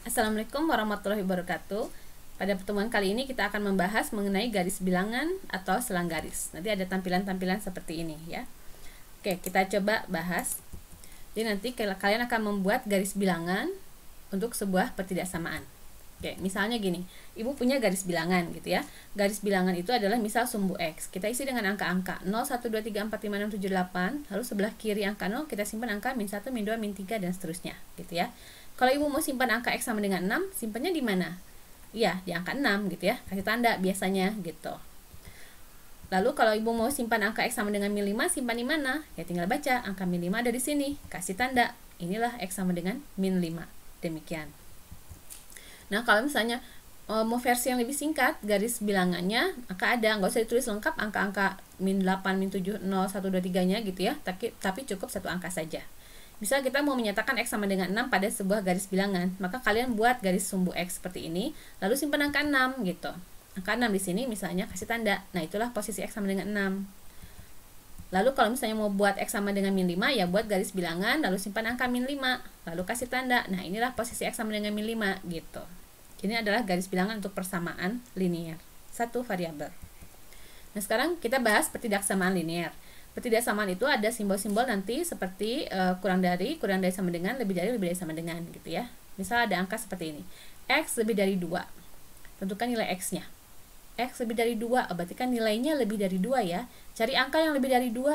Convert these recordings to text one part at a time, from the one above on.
Assalamualaikum warahmatullahi wabarakatuh. Pada pertemuan kali ini kita akan membahas mengenai garis bilangan atau selang garis. Nanti ada tampilan-tampilan seperti ini ya. Oke, kita coba bahas. Jadi nanti kalian akan membuat garis bilangan untuk sebuah pertidaksamaan. Oke, misalnya gini, ibu punya garis bilangan gitu ya. Garis bilangan itu adalah misal sumbu X. Kita isi dengan angka-angka 0, 1, 2, 3, 4, 5, 6, 7, 8. Lalu sebelah kiri angka 0 kita simpan angka min 1, min 2, min 3 dan seterusnya gitu ya. Kalau ibu mau simpan angka X sama dengan 6, simpannya di mana? Iya, di angka 6 gitu ya. Kasih tanda biasanya gitu. Lalu kalau ibu mau simpan angka X sama dengan min 5, simpan di mana? Ya tinggal baca, angka min 5 ada di sini. Kasih tanda. Inilah X sama dengan min 5. Demikian. Nah, kalau misalnya mau versi yang lebih singkat, garis bilangannya angka ada, nggak usah ditulis lengkap angka-angka min 8, min 7, 0, 1, 2, 3-nya gitu ya. Tapi cukup satu angka saja. Misal kita mau menyatakan X sama dengan 6 pada sebuah garis bilangan, maka kalian buat garis sumbu X seperti ini, lalu simpan angka 6 gitu. Angka 6 di sini misalnya kasih tanda. Nah, itulah posisi X sama dengan 6. Lalu kalau misalnya mau buat X sama dengan min 5, ya buat garis bilangan, lalu simpan angka min 5, lalu kasih tanda. Nah, inilah posisi X sama dengan min 5 gitu. Ini adalah garis bilangan untuk persamaan linear, satu variabel. Nah, sekarang kita bahas pertidaksamaan linear. Pertidaksamaan itu ada simbol-simbol nanti seperti kurang dari sama dengan, lebih dari sama dengan gitu ya. Misal ada angka seperti ini. X lebih dari 2. Tentukan nilai X-nya. X lebih dari 2, berarti kan nilainya lebih dari 2 ya. Cari angka yang lebih dari 2.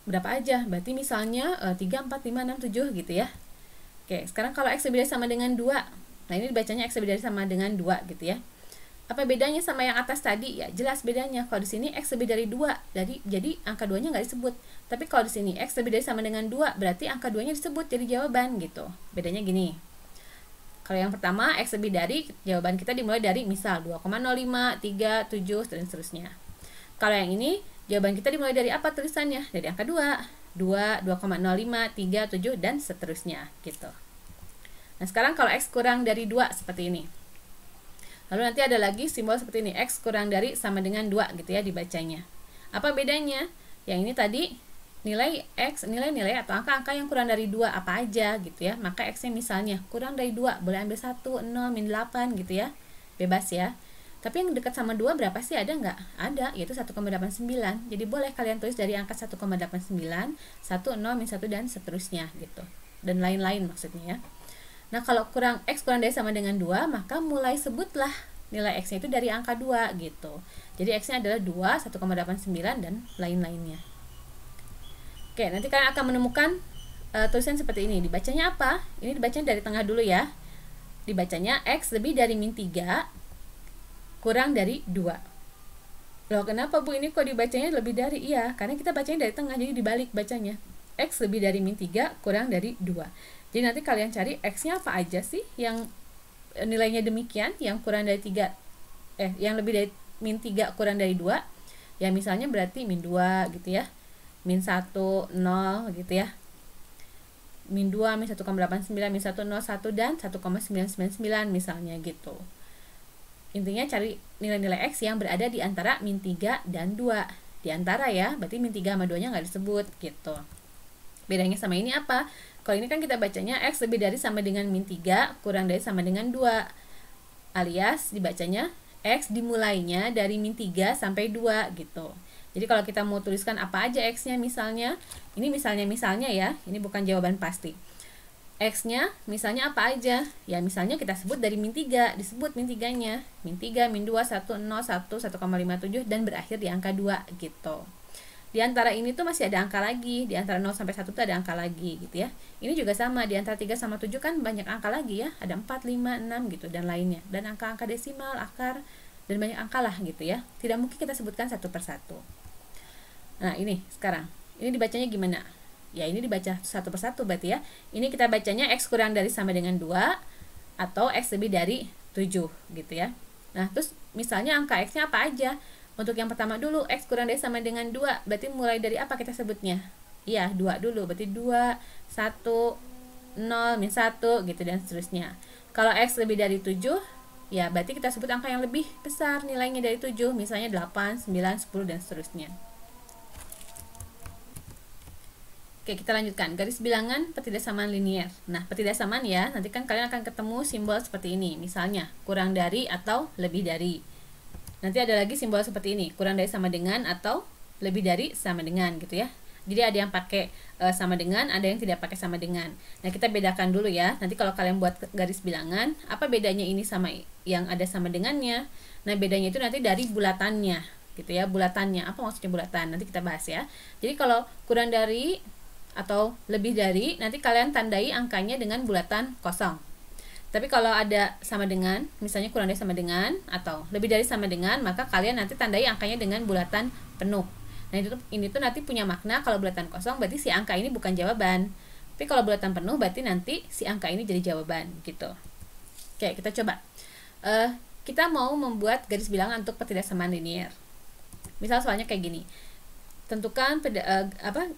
Berapa aja? Berarti misalnya 3, 4, 5, 6, 7 gitu ya. Oke, sekarang kalau X lebih dari sama dengan 2. Nah, ini dibacanya X lebih dari sama dengan 2 gitu ya. Apa bedanya sama yang atas tadi? Ya, jelas bedanya. Kalau di sini X lebih dari 2, jadi angka 2-nya nggak disebut. Tapi kalau di sini X lebih dari sama dengan 2, berarti angka 2-nya disebut jadi jawaban gitu. Bedanya gini. Kalau yang pertama X lebih dari, jawaban kita dimulai dari misal 2,05, 3, 7 dan seterusnya. Kalau yang ini, jawaban kita dimulai dari apa tulisannya? Dari angka 2, 2,05, 3, 7 dan seterusnya gitu. Nah, sekarang kalau X kurang dari 2 seperti ini. Lalu nanti ada lagi simbol seperti ini, X kurang dari sama dengan 2 gitu ya dibacanya. Apa bedanya? Yang ini tadi nilai X, nilai-nilai atau angka-angka yang kurang dari 2 apa aja gitu ya. Maka X-nya misalnya kurang dari 2, boleh ambil 1, 0, min 8 gitu ya. Bebas ya. Tapi yang dekat sama 2 berapa sih? Ada nggak? Ada, yaitu 1,89. Jadi boleh kalian tulis dari angka 1,89, 1, 0, min 1 dan seterusnya gitu. Dan lain-lain maksudnya ya. Nah, kalau X kurang dari sama dengan 2, maka mulai sebutlah nilai X-nya itu dari angka 2 gitu. Jadi X-nya adalah 2, 1,89 dan lain-lainnya. Oke, nanti kalian akan menemukan tulisan seperti ini. Dibacanya apa? Ini dibacanya dari tengah dulu ya. Dibacanya X lebih dari min 3 kurang dari 2. Loh, kenapa Bu ini kok dibacanya lebih dari? Iya, karena kita bacanya dari tengah, jadi dibalik bacanya. X lebih dari min 3 kurang dari 2. Jadi nanti kalian cari X-nya apa aja sih yang nilainya demikian, yang kurang dari 3, yang lebih dari min 3 kurang dari 2. Ya misalnya berarti min 2 gitu ya. Min 1, 0 gitu ya. Min 2, min 1,89, min 1, 0, 1 dan 1,999 misalnya gitu. Intinya cari nilai-nilai X yang berada di antara min 3 dan 2. Di antara ya, berarti min 3 sama 2-nya nggak disebut gitu. Bedanya sama ini apa? Kalau ini kan kita bacanya X lebih dari sama dengan min 3 kurang dari sama dengan 2. Alias dibacanya X dimulainya dari min 3 sampai 2 gitu. Jadi kalau kita mau tuliskan apa aja X-nya misalnya, ini misalnya ya, ini bukan jawaban pasti. X-nya misalnya apa aja? Ya misalnya kita sebut dari min 3, disebut min 3-nya. Min 3, min 2, 1, 0, 1, 1,57 dan berakhir di angka 2 gitu. Di antara ini tuh masih ada angka lagi, di antara 0 sampai 1 tuh ada angka lagi gitu ya. Ini juga sama, di antara 3 sama 7 kan banyak angka lagi ya, ada 4, 5, 6 gitu dan lainnya. Dan angka-angka desimal, akar, dan banyak angka lah gitu ya. Tidak mungkin kita sebutkan satu persatu. Nah, ini sekarang. Ini dibacanya gimana? Ya, ini dibaca satu persatu berarti ya. Ini kita bacanya X kurang dari sama dengan 2 atau X lebih dari 7 gitu ya. Nah, terus misalnya angka X-nya apa aja? Untuk yang pertama dulu, X kurang dari sama dengan 2, berarti mulai dari apa kita sebutnya? Iya, 2 dulu, berarti 2, 1, 0, min 1, gitu dan seterusnya. Kalau X lebih dari 7, ya berarti kita sebut angka yang lebih besar nilainya dari 7, misalnya 8, 9, 10, dan seterusnya. Oke, Oke, kita lanjutkan. Garis bilangan pertidaksamaan linier. Nah, pertidaksamaan ya, nanti kan kalian akan ketemu simbol seperti ini. Misalnya, kurang dari atau lebih dari. Nanti ada lagi simbol seperti ini, kurang dari sama dengan atau lebih dari sama dengan gitu ya. Jadi ada yang pakai sama dengan, ada yang tidak pakai sama dengan. Nah, kita bedakan dulu ya. Nanti kalau kalian buat garis bilangan, apa bedanya ini sama yang ada sama dengannya? Nah, bedanya itu nanti dari bulatannya gitu ya. Bulatannya, apa maksudnya bulatan? Nanti kita bahas ya. Jadi kalau kurang dari atau lebih dari, nanti kalian tandai angkanya dengan bulatan kosong. Tapi kalau ada sama dengan, misalnya kurang dari sama dengan atau lebih dari sama dengan, maka kalian nanti tandai angkanya dengan bulatan penuh. Nah, ini tuh nanti punya makna. Kalau bulatan kosong berarti si angka ini bukan jawaban. Tapi kalau bulatan penuh berarti nanti si angka ini jadi jawaban gitu. Oke, kita coba. Kita mau membuat garis bilangan untuk pertidaksamaan linier. Misal soalnya kayak gini. Tentukan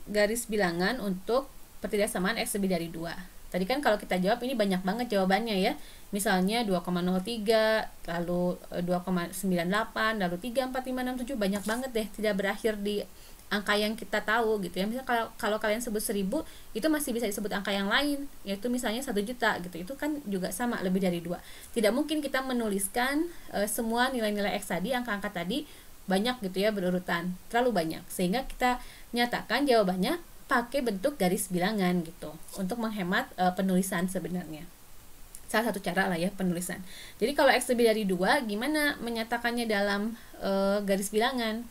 garis bilangan untuk pertidaksamaan X lebih dari 2. Tadi kan kalau kita jawab ini banyak banget jawabannya ya. Misalnya 2,03, lalu 2,98, lalu 3, 4, 5, 6, 7, banyak banget deh. Tidak berakhir di angka yang kita tahu gitu ya. Misalnya kalau kalian sebut 1000, itu masih bisa disebut angka yang lain, yaitu misalnya 1 juta gitu. Itu kan juga sama, lebih dari 2. Tidak mungkin kita menuliskan semua nilai-nilai X tadi, angka-angka tadi banyak gitu ya, berurutan, terlalu banyak, sehingga kita nyatakan jawabannya pakai bentuk garis bilangan gitu untuk menghemat penulisan sebenarnya. Salah satu cara lah ya penulisan. Jadi kalau X lebih dari 2, gimana menyatakannya dalam garis bilangan?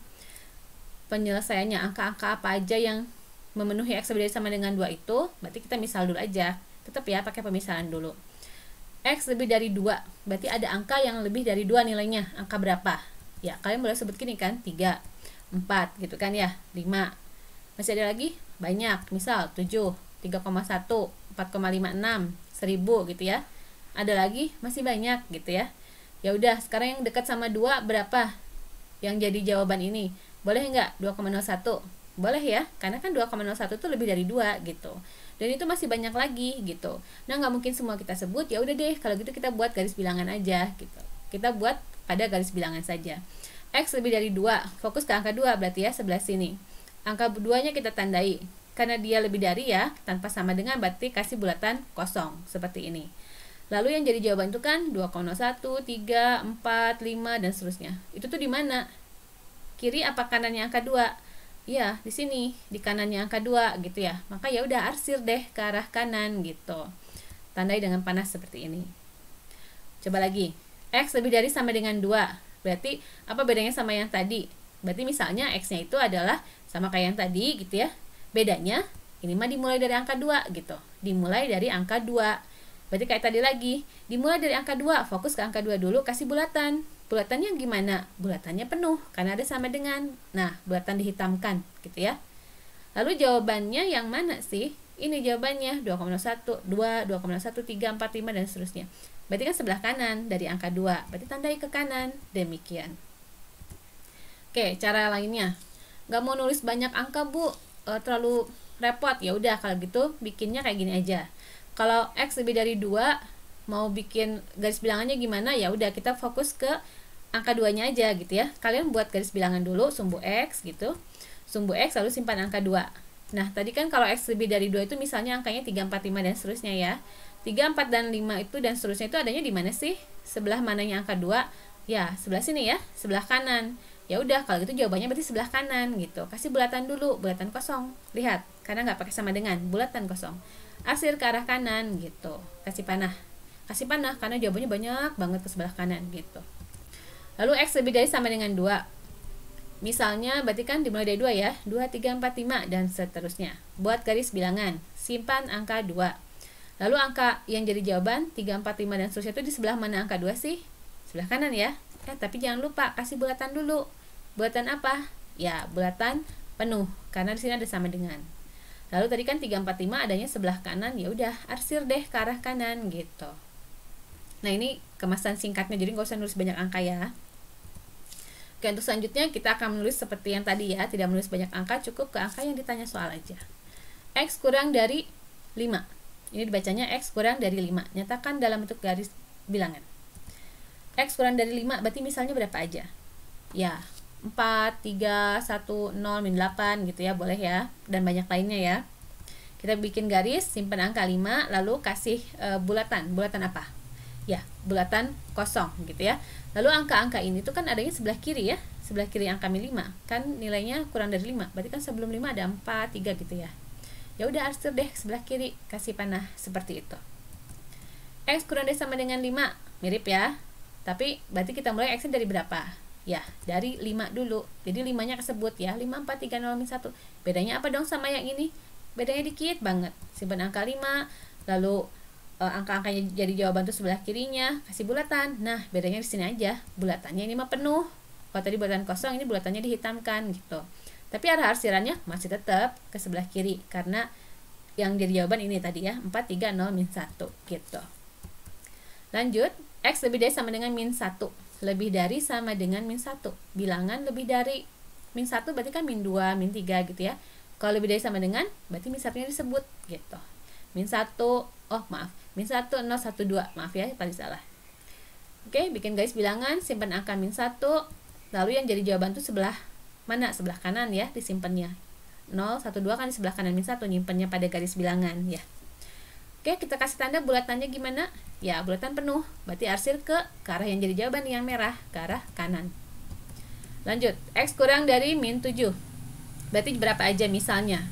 Penyelesaiannya angka-angka apa aja yang memenuhi X lebih dari sama dengan 2 itu, berarti kita misal dulu aja. Tetap ya pakai pemisalan dulu. X lebih dari 2, berarti ada angka yang lebih dari 2 nilainya. Angka berapa? Ya, kalian boleh sebut gini kan, 3, 4 gitu kan ya, 5. Masih ada lagi? Banyak, misal 7, 3,1, 4,56, 1000 gitu ya. Ada lagi? Masih banyak gitu ya. Ya udah, sekarang yang dekat sama 2 berapa? Yang jadi jawaban ini. Boleh nggak 2,01? Boleh ya, karena kan 2,01 itu lebih dari 2 gitu. Dan itu masih banyak lagi gitu. Nah, nggak mungkin semua kita sebut, ya udah deh, kalau gitu kita buat garis bilangan aja gitu. Kita buat pada garis bilangan saja. X lebih dari 2, fokus ke angka 2 berarti ya, sebelah sini. Angka 2-nya kita tandai. Karena dia lebih dari ya, tanpa sama dengan berarti kasih bulatan kosong, seperti ini. Lalu yang jadi jawaban itu kan 2,01, 3, 4, 5, dan seterusnya. Itu tuh di mana? Kiri apa kanannya angka 2? Iya, di sini, di kanannya angka 2 gitu ya. Maka ya udah arsir deh ke arah kanan gitu. Tandai dengan panah seperti ini. Coba lagi. X lebih dari sama dengan 2. Berarti apa bedanya sama yang tadi? Berarti misalnya X-nya itu adalah sama kayak yang tadi gitu ya. Bedanya ini mah dimulai dari angka 2 gitu. Dimulai dari angka 2. Berarti kayak tadi lagi, dimulai dari angka 2, fokus ke angka 2 dulu, kasih bulatan. Bulatannya gimana? Bulatannya penuh karena ada sama dengan. Nah, bulatan dihitamkan gitu ya. Lalu jawabannya yang mana sih? Ini jawabannya 2,01, 2, 2,01, 3, 4, 5, dan seterusnya. Berarti kan sebelah kanan dari angka 2. Berarti tandai ke kanan. Demikian. Oke, cara lainnya. Nggak mau nulis banyak angka, Bu. Terlalu repot. Ya udah, kalau gitu bikinnya kayak gini aja. Kalau X lebih dari 2, mau bikin garis bilangannya gimana? Ya udah, kita fokus ke angka 2-nya aja gitu ya. Kalian buat garis bilangan dulu, sumbu X gitu. Sumbu X lalu simpan angka 2. Nah, tadi kan kalau X lebih dari 2 itu misalnya angkanya 3, 4, 5, dan seterusnya ya. 3, 4, dan 5 itu dan seterusnya itu adanya di mana sih? Sebelah mananya angka 2? Ya, sebelah sini ya, sebelah kanan. Ya udah, kalau gitu jawabannya berarti sebelah kanan gitu. Kasih bulatan dulu, bulatan kosong. Lihat, karena nggak pakai sama dengan, bulatan kosong. Arsir ke arah kanan gitu. Kasih panah. Kasih panah karena jawabannya banyak banget ke sebelah kanan gitu. Lalu X lebih dari sama dengan 2. Misalnya berarti kan dimulai dari 2 ya. 2, 3, 4, 5, dan seterusnya. Buat garis bilangan. Simpan angka 2. Lalu angka yang jadi jawaban 3, 4, 5, dan seterusnya itu di sebelah mana angka 2 sih? Sebelah kanan ya. Tapi jangan lupa kasih bulatan dulu. Bulatan apa? Ya, bulatan penuh karena di sini ada sama dengan. Lalu tadi kan 3, 4, 5 adanya sebelah kanan, ya udah arsir deh ke arah kanan gitu. Nah, ini kemasan singkatnya, jadi nggak usah nulis banyak angka ya. Oke, untuk selanjutnya kita akan menulis seperti yang tadi ya, tidak menulis banyak angka, cukup ke angka yang ditanya soal aja. X kurang dari 5. Ini dibacanya X kurang dari 5. Nyatakan dalam bentuk garis bilangan. X kurang dari 5 berarti misalnya berapa aja? Ya, 4, 3, 1, 0, min 8 gitu ya, boleh ya. Dan banyak lainnya ya. Kita bikin garis, simpan angka 5, lalu kasih bulatan. Bulatan apa? Ya, bulatan kosong gitu ya. Lalu angka-angka ini tuh kan adanya sebelah kiri ya. Sebelah kiri angka min 5, kan nilainya kurang dari 5. Berarti kan sebelum 5 ada 4, 3 gitu ya. Ya udah, arsir deh sebelah kiri, kasih panah seperti itu. X kurang dari sama dengan 5, mirip ya. Tapi berarti kita mulai X-nya dari berapa? Ya, dari 5 dulu. Jadi 5-nya kesebut ya, 5, 4, 3, 0, min 1. Bedanya apa dong sama yang ini? Bedanya dikit banget. Simpan angka 5, lalu angka-angkanya jadi jawaban tuh sebelah kirinya, kasih bulatan. Nah, bedanya di sini aja. Bulatannya ini mah penuh. Kalau tadi bulatan kosong, ini bulatannya dihitamkan gitu. Tapi arah arsirannya masih tetap ke sebelah kiri karena yang jadi jawaban ini tadi ya, 4, 3, 0, min 1 gitu. Lanjut, X lebih dari sama dengan min 1. Lebih dari sama dengan min 1. Bilangan lebih dari min 1 berarti kan min 2, min 3 gitu ya. Kalau lebih dari sama dengan, berarti min 1-nya disebut gitu. Min 1, min 1, 0, 1, 2. Maaf ya, tadi salah. Oke, bikin garis bilangan, simpan angka min 1. Lalu yang jadi jawaban itu sebelah mana? Sebelah kanan ya, disimpannya. 0, 1, 2 kan di sebelah kanan min 1, nyimpannya pada garis bilangan ya. Oke, kita kasih tanda bulatannya gimana? Ya, bulatan penuh. Berarti arsir ke arah yang jadi jawaban yang merah, ke arah kanan. Lanjut, X kurang dari min 7. Berarti berapa aja misalnya?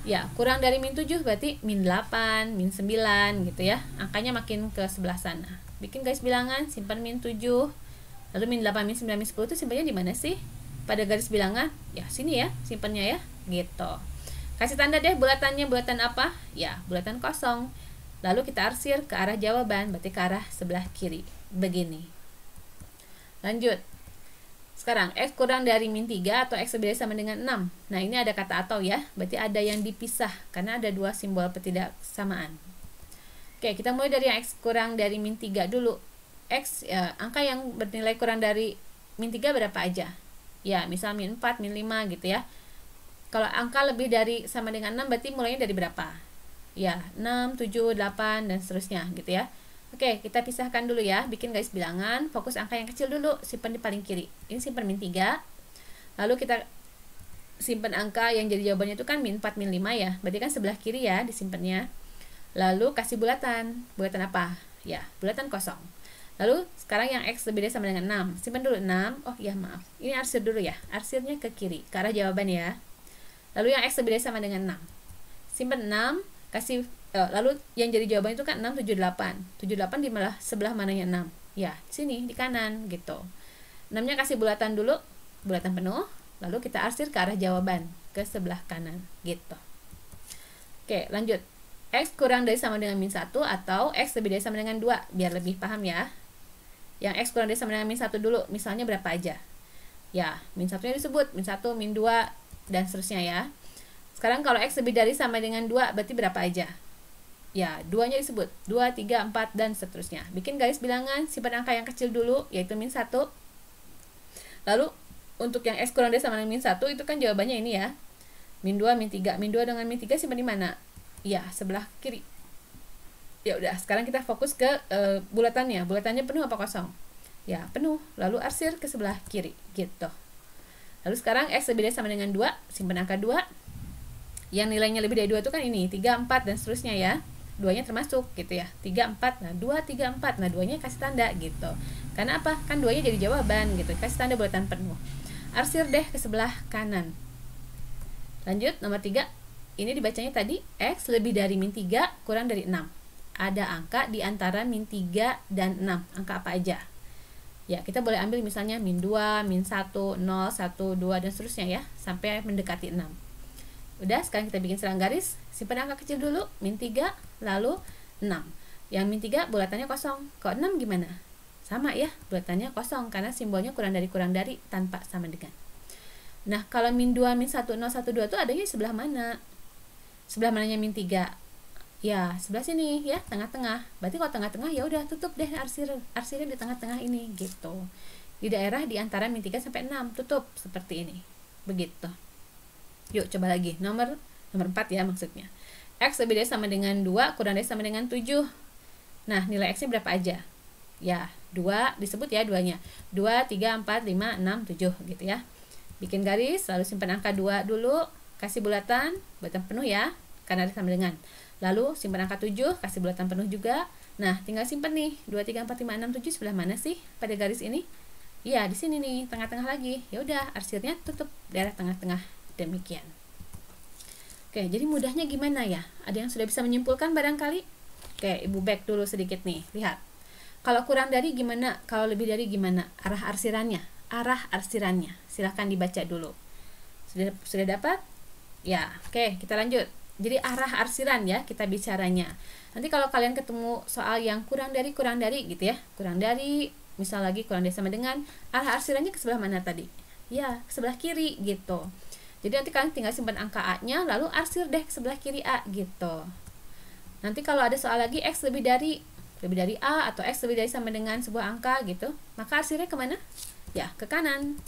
Ya, kurang dari min 7 berarti min 8, min 9 gitu ya. Angkanya makin ke sebelah sana. Bikin garis bilangan, simpan min 7. Lalu min 8, min 9, min 10 itu simpannya di mana sih? Pada garis bilangan? Ya, sini ya, simpannya ya. Gitu. Kasih tanda deh bulatannya, bulatan apa? Ya, bulatan kosong. Lalu kita arsir ke arah jawaban, berarti ke arah sebelah kiri. Begini. Lanjut. Sekarang, X kurang dari min 3 atau X lebih dari sama dengan 6. Nah, ini ada kata atau ya. Berarti ada yang dipisah, karena ada dua simbol ketidaksamaan. Oke, kita mulai dari yang X kurang dari min 3 dulu. X, angka yang bernilai kurang dari min 3 berapa aja? Ya, misal min 4, min 5 gitu ya. Kalau angka lebih dari sama dengan 6, berarti mulainya dari berapa? Ya, 6, 7, 8, dan seterusnya gitu ya. Oke, kita pisahkan dulu ya, bikin garis bilangan, fokus angka yang kecil dulu, simpan di paling kiri. Ini simpan min 3. Lalu kita simpan angka yang jadi jawabannya itu kan min 4, min 5 ya. Berarti kan sebelah kiri ya disimpannya. Lalu kasih bulatan. Bulatan apa? Ya, bulatan kosong. Lalu sekarang yang X lebih dari sama dengan 6. Simpan dulu 6. Oh iya, maaf. Ini arsir dulu ya. Arsirnya ke kiri, ke arah jawaban ya. Lalu yang X lebih dari sama dengan 6. Simpan 6, kasih lalu yang jadi jawaban itu kan 6, 7, 8. 7, 8 di sebelah mananya 6? Ya, di sini, di kanan gitu. 6-nya kasih bulatan dulu, bulatan penuh, lalu kita arsir ke arah jawaban, ke sebelah kanan gitu. Oke, lanjut. X kurang dari sama dengan min 1 atau X lebih dari sama dengan 2, biar lebih paham ya. Yang X kurang dari sama dengan min 1 dulu, misalnya berapa aja? Ya, min 1-nya disebut, min 1, min 2, dan seterusnya ya. Sekarang kalau X lebih dari sama dengan 2, berarti berapa aja? Ya, 2-nya disebut, 2, 3, 4, dan seterusnya. Bikin garis bilangan, simpan angka yang kecil dulu, yaitu min 1. Lalu, untuk yang X kurang dari sama dengan min 1, itu kan jawabannya ini ya. Min 2, min 3. Min 2 dengan min 3 simpan di mana? Ya, sebelah kiri. Ya udah, sekarang kita fokus ke bulatannya. Bulatannya penuh apa kosong? Ya, penuh. Lalu arsir ke sebelah kiri, gitu. Lalu sekarang X lebih dari sama dengan 2, simpan angka 2. Yang nilainya lebih dari 2 itu kan ini, 3, 4, dan seterusnya ya. 2-nya termasuk gitu ya. 3, 4, nah 2, 3, 4. Nah 2-nya kasih tanda gitu. Karena apa? Kan 2-nya jadi jawaban gitu. Kasih tanda bulatan penuh. Arsir deh ke sebelah kanan. Lanjut, nomor 3. Ini dibacanya tadi, X lebih dari min 3 kurang dari 6. Ada angka di antara min 3 dan 6. Angka apa aja? Ya, kita boleh ambil misalnya min 2, min 1, 0, 1, 2, dan seterusnya ya. Sampai mendekati 6. Udah, sekarang kita bikin serang garis. Simpan angka kecil dulu, min 3, lalu 6. Yang min 3 bulatannya kosong. Kalau 6 gimana? Sama ya, bulatannya kosong karena simbolnya kurang dari tanpa sama dengan. Nah, kalau min 2, min 1, 0, 1, 2 itu adanya di sebelah mana? Sebelah mananya min 3? Ya, sebelah sini ya, tengah-tengah. Berarti kalau tengah-tengah ya udah tutup deh arsirnya di tengah-tengah ini gitu. Di daerah di antara min 3 sampai 6, tutup seperti ini. Begitu. Yuk coba lagi, nomor 4 ya maksudnya. X lebih dari sama dengan 2, kurang dari sama dengan 7. Nah, nilai X-nya berapa aja? Ya, 2, disebut ya 2-nya. 2, 3, 4, 5, 6, 7 gitu ya. Bikin garis, lalu simpan angka 2 dulu, kasih bulatan penuh ya, karena ada sama dengan. Lalu simpan angka 7, kasih bulatan penuh juga. Nah, tinggal simpan nih, 2, 3, 4, 5, 6, 7 sebelah mana sih pada garis ini? Ya, di sini nih, tengah-tengah lagi. Ya udah, arsirnya tutup daerah tengah-tengah. Demikian. Oke, jadi mudahnya gimana ya? Ada yang sudah bisa menyimpulkan barangkali? Oke, Ibu back dulu sedikit nih. Lihat. Kalau kurang dari gimana? Kalau lebih dari gimana? Arah arsirannya. Silahkan dibaca dulu. Sudah dapat? Ya, oke, kita lanjut. Jadi arah arsiran ya kita bicaranya. Nanti kalau kalian ketemu soal yang kurang dari gitu ya. Kurang dari, misal lagi kurang dari sama dengan, arah arsirannya ke sebelah mana tadi? Ya, ke sebelah kiri gitu. Jadi nanti kalian tinggal simpan angka A-nya, lalu arsir deh ke sebelah kiri A gitu. Nanti kalau ada soal lagi X lebih dari A atau X lebih dari sama dengan sebuah angka gitu, maka arsirnya kemana? Ya, ke kanan.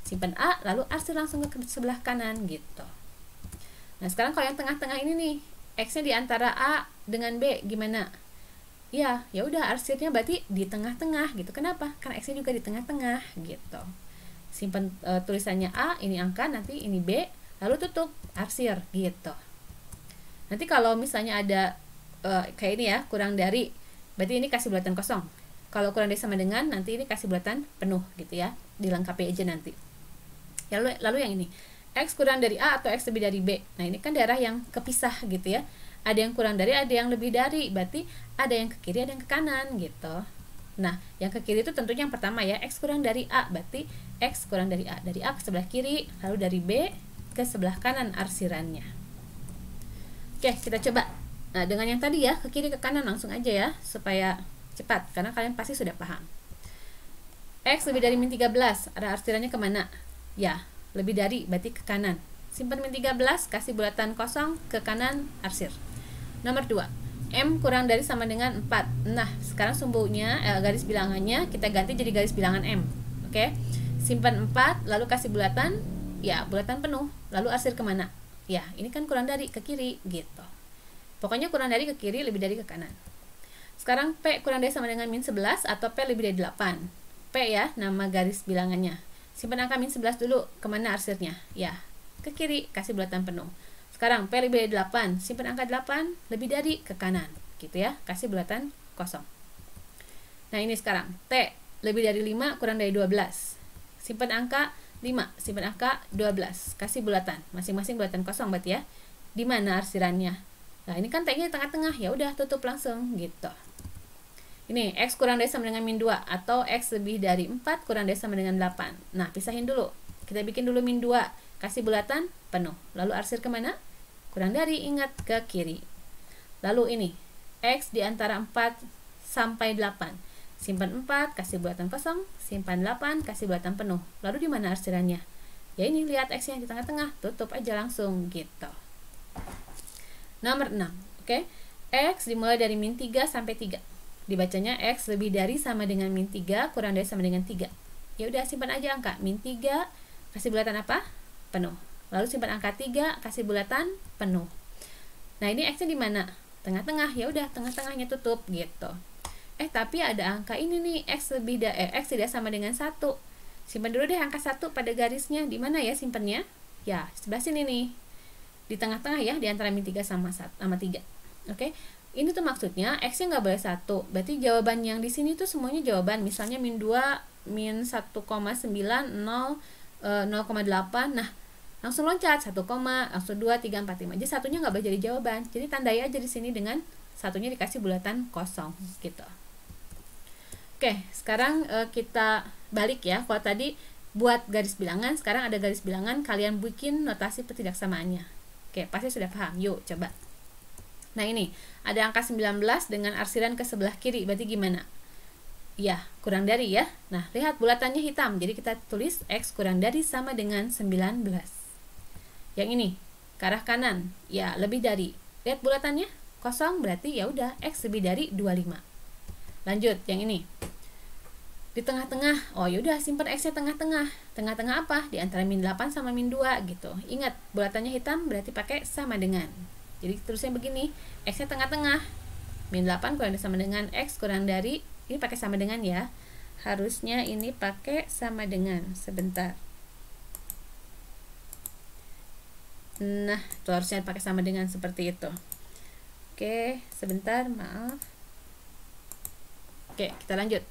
Simpan A, lalu arsir langsung ke sebelah kanan gitu. Nah, sekarang kalau yang tengah-tengah ini nih, X-nya di antara A dengan B, gimana? Ya udah arsirnya berarti di tengah-tengah gitu. Kenapa? Karena X-nya juga di tengah-tengah gitu. Simpan tulisannya A, ini angka, nanti ini B, lalu tutup arsir gitu. Nanti kalau misalnya ada kayak ini ya, kurang dari, berarti ini kasih bulatan kosong. Kalau kurang dari sama dengan, nanti ini kasih bulatan penuh gitu ya, dilengkapi aja nanti. Lalu yang ini, X kurang dari A atau X lebih dari B. Nah, ini kan daerah yang kepisah gitu ya. Ada yang kurang dari, ada yang lebih dari. Berarti ada yang ke kiri, ada yang ke kanan gitu. Nah, yang ke kiri itu tentunya yang pertama ya, X kurang dari A. Berarti X kurang dari A. Dari A ke sebelah kiri, lalu dari B ke sebelah kanan arsirannya. Oke, kita coba. Nah, dengan yang tadi ya, ke kiri ke kanan langsung aja ya, supaya cepat. Karena kalian pasti sudah paham. X lebih dari min 13, ada arsirannya kemana? Ya, lebih dari, berarti ke kanan. Simpan min 13, kasih bulatan kosong, ke kanan, arsir. Nomor 2, M kurang dari sama dengan 4. Nah, sekarang sumbunya, garis bilangannya, kita ganti jadi garis bilangan M. Oke, simpan 4, lalu kasih bulatan, ya, bulatan penuh. Lalu arsir kemana? Ya, ini kan kurang dari, ke kiri, gitu. Pokoknya kurang dari ke kiri, lebih dari ke kanan. Sekarang P kurang dari sama dengan min 11, atau P lebih dari 8. P ya, nama garis bilangannya. Simpan angka min 11 dulu, kemana arsirnya? Ya, ke kiri, kasih bulatan penuh. Sekarang P lebih dari 8, simpan angka 8, lebih dari, ke kanan gitu ya, kasih bulatan kosong. Nah, ini sekarang T lebih dari 5, kurang dari 12, simpan angka 5, simpan angka 12, kasih bulatan, masing-masing bulatan kosong berarti ya. Di mana arsirannya? Nah, ini kan T-nya di tengah-tengah, ya udah tutup langsung gitu. Ini X kurang dari sama dengan min 2, atau X lebih dari 4 kurang dari sama dengan 8. Nah, pisahin dulu. Kita bikin dulu min 2, kasih bulatan penuh. Lalu arsir kemana? Kurang dari, ingat, ke kiri. Lalu ini, X di antara 4 sampai 8. Simpan 4, kasih bulatan kosong. Simpan 8, kasih bulatan penuh. Lalu di mana arsirannya? Ya ini, lihat X-nya di tengah-tengah. Tutup aja langsung gitu. Nomor 6, oke. X dimulai dari min 3 sampai 3. Dibacanya X lebih dari sama dengan min 3, kurang dari sama dengan 3. Ya udah, simpan aja angka min 3, kasih bulatan apa? Penuh. Lalu simpan angka 3, kasih bulatan penuh. Nah, ini X-nya di mana? Tengah-tengah. Ya udah, tengah-tengahnya tutup gitu. Tapi ada angka ini nih, X tidak sama dengan 1. Simpan dulu deh angka 1 pada garisnya. Di mana ya simpannya? Ya, sebelah sini nih. Di tengah-tengah ya, di antara min 3 sama 3. Oke. Ini tuh maksudnya X-nya nggak boleh 1. Berarti jawaban yang di sini tuh semuanya jawaban. Misalnya min 2, min 1,9, 0, 0,8. Nah, langsung loncat 1, langsung 2, 3, 4, 5. Jadi satunya nggak boleh jadi jawaban. Jadi tandai aja di sini dengan satunya dikasih bulatan kosong gitu. Oke, sekarang kita balik ya. Kalau tadi buat garis bilangan, sekarang ada garis bilangan, kalian bikin notasi pertidaksamaannya. Oke, pasti sudah paham. Yuk, coba. Nah, ini ada angka 19 dengan arsiran ke sebelah kiri, berarti gimana? Ya, kurang dari ya. Nah, lihat bulatannya hitam, jadi kita tulis X kurang dari sama dengan 19. Yang ini, ke arah kanan, ya lebih dari. Lihat bulatannya, kosong, berarti ya udah X lebih dari 25. Lanjut, yang ini. Di tengah-tengah, oh yaudah simpan X-nya tengah-tengah. Tengah-tengah apa? Di antara min 8 sama min 2 gitu. Ingat, bulatannya hitam berarti pakai sama dengan. Jadi terusnya begini, X-nya tengah-tengah. Min 8 kurang dari sama dengan X kurang dari, ini pakai sama dengan ya. Harusnya ini pakai sama dengan. Sebentar. Nah, itu harusnya pakai sama dengan seperti itu. Oke, sebentar, maaf. Oke, kita lanjut.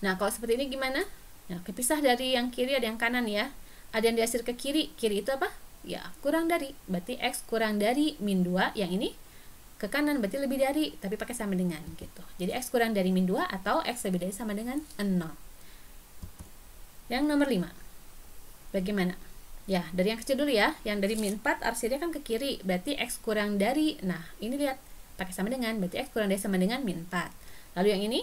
Nah, kalau seperti ini gimana? Nah, kepisah dari yang kiri ada yang kanan ya. Ada yang dihasil ke kiri. Kiri itu apa? Ya, kurang dari. Berarti X kurang dari min 2. Yang ini ke kanan berarti lebih dari, tapi pakai sama dengan gitu. Jadi X kurang dari min 2 atau X lebih dari sama dengan 0. Yang nomor 5. Bagaimana? Ya, dari yang kecil dulu ya. Yang dari min 4 arsinya kan ke kiri. Berarti X kurang dari. Nah, ini lihat. Pakai sama dengan. Berarti X kurang dari sama dengan min 4. Lalu yang ini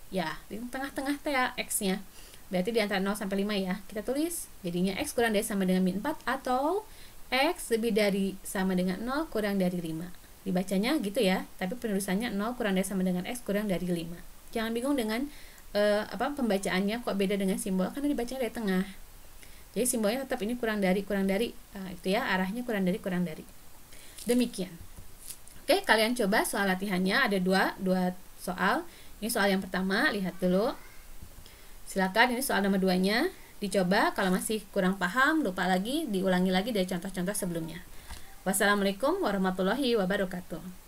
ya di tengah-tengah ya X-nya, berarti di antara 0 sampai 5 ya, kita tulis jadinya X kurang dari sama dengan min 4 atau X lebih dari sama dengan 0 kurang dari 5. Dibacanya gitu ya, tapi penulisannya 0 kurang dari sama dengan X kurang dari 5. Jangan bingung dengan pembacaannya kok beda dengan simbol, karena dibacanya dari tengah. Jadi simbolnya tetap ini kurang dari. Nah, itu ya, arahnya kurang dari. Demikian. Oke, kalian coba soal latihannya, ada dua soal. Ini soal yang pertama, lihat dulu. Silakan, ini soal nomor 2-nya. Dicoba, kalau masih kurang paham, lupa lagi, diulangi lagi dari contoh-contoh sebelumnya. Wassalamualaikum warahmatullahi wabarakatuh.